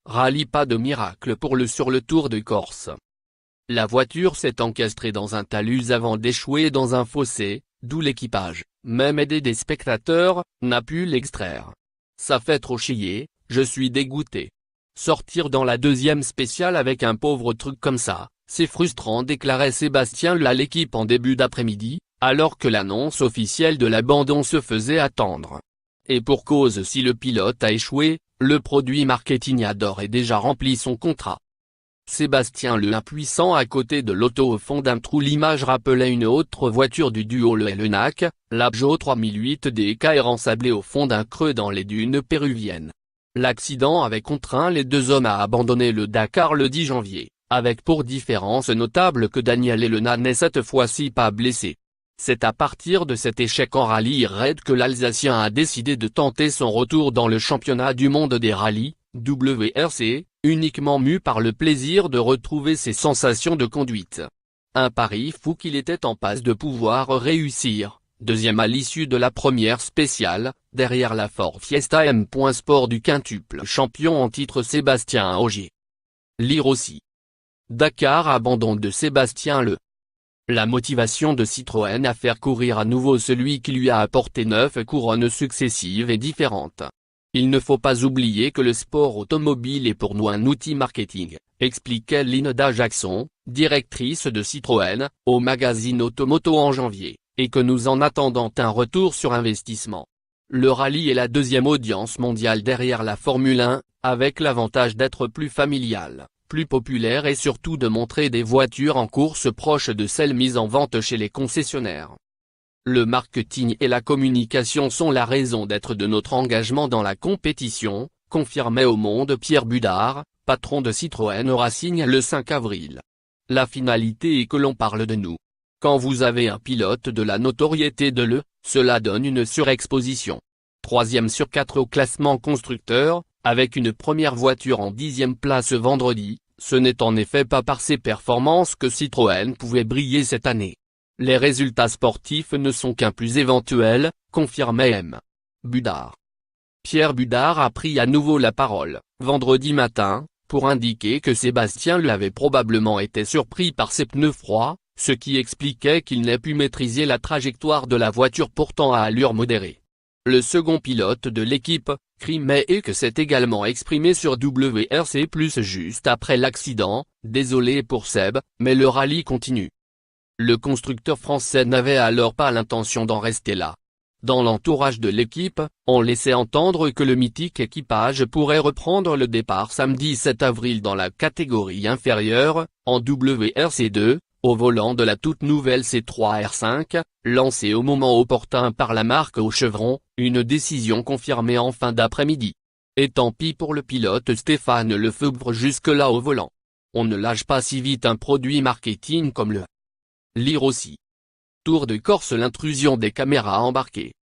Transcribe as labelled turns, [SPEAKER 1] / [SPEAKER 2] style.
[SPEAKER 1] Rallye, pas de miracle pour sur le Tour de Corse. La voiture s'est encastrée dans un talus avant d'échouer dans un fossé, d'où l'équipage, même aidé des spectateurs, n'a pu l'extraire. Ça fait trop chier, je suis dégoûté. Sortir dans la deuxième spéciale avec un pauvre truc comme ça, c'est frustrant, déclarait Sébastien Loeb à l'équipe en début d'après-midi, alors que l'annonce officielle de l'abandon se faisait attendre. Et pour cause, si le pilote a échoué, le produit marketing a d'ores et déjà rempli son contrat. Sébastien Loeb impuissant à côté de l'auto au fond d'un trou. L'image rappelait une autre voiture du duo Loeb-Lenac, la Peugeot 3008 DK ensablée au fond d'un creux dans les dunes péruviennes. L'accident avait contraint les deux hommes à abandonner le Dakar le 10 janvier, avec pour différence notable que Daniel Elena n'est cette fois-ci pas blessé. C'est à partir de cet échec en rallye raid que l'Alsacien a décidé de tenter son retour dans le championnat du monde des rallyes, WRC, uniquement mu par le plaisir de retrouver ses sensations de conduite. Un pari fou qu'il était en passe de pouvoir réussir, deuxième à l'issue de la première spéciale, derrière la Ford Fiesta M. Sport du quintuple champion en titre Sébastien Ogier. Lire aussi. Dakar, abandon de Sébastien Loeb. La motivation de Citroën à faire courir à nouveau celui qui lui a apporté 9 couronnes successives est différente. Il ne faut pas oublier que le sport automobile est pour nous un outil marketing, expliquait Linda Jackson, directrice de Citroën, au magazine Automoto en janvier, et que nous en attendons un retour sur investissement. Le rallye est la deuxième audience mondiale derrière la Formule 1, avec l'avantage d'être plus familial, plus populaire et surtout de montrer des voitures en course proches de celles mises en vente chez les concessionnaires. Le marketing et la communication sont la raison d'être de notre engagement dans la compétition, confirmait au Monde Pierre Budard, patron de Citroën Racing le 5 avril. La finalité est que l'on parle de nous. Quand vous avez un pilote de la notoriété de Loeb, cela donne une surexposition. 3e sur 4 au classement constructeur, avec une première voiture en 10e place vendredi, ce n'est en effet pas par ses performances que Citroën pouvait briller cette année. Les résultats sportifs ne sont qu'un plus éventuel, confirmait M. Budard. Pierre Budard a pris à nouveau la parole, vendredi matin, pour indiquer que Sébastien Loeb avait probablement été surpris par ses pneus froids, ce qui expliquait qu'il n'ait pu maîtriser la trajectoire de la voiture pourtant à allure modérée. Le second pilote de l'équipe, Crimay, et que s'est également exprimé sur WRC+ juste après l'accident, désolé pour Seb, mais le rallye continue. Le constructeur français n'avait alors pas l'intention d'en rester là. Dans l'entourage de l'équipe, on laissait entendre que le mythique équipage pourrait reprendre le départ samedi 7 avril dans la catégorie inférieure, en WRC2, au volant de la toute nouvelle C3 R5, lancée au moment opportun par la marque au chevron, une décision confirmée en fin d'après-midi. Et tant pis pour le pilote Stéphane Lefebvre jusque-là au volant. On ne lâche pas si vite un produit marketing comme le. Lire aussi. Tour de Corse, l'intrusion des caméras embarquées.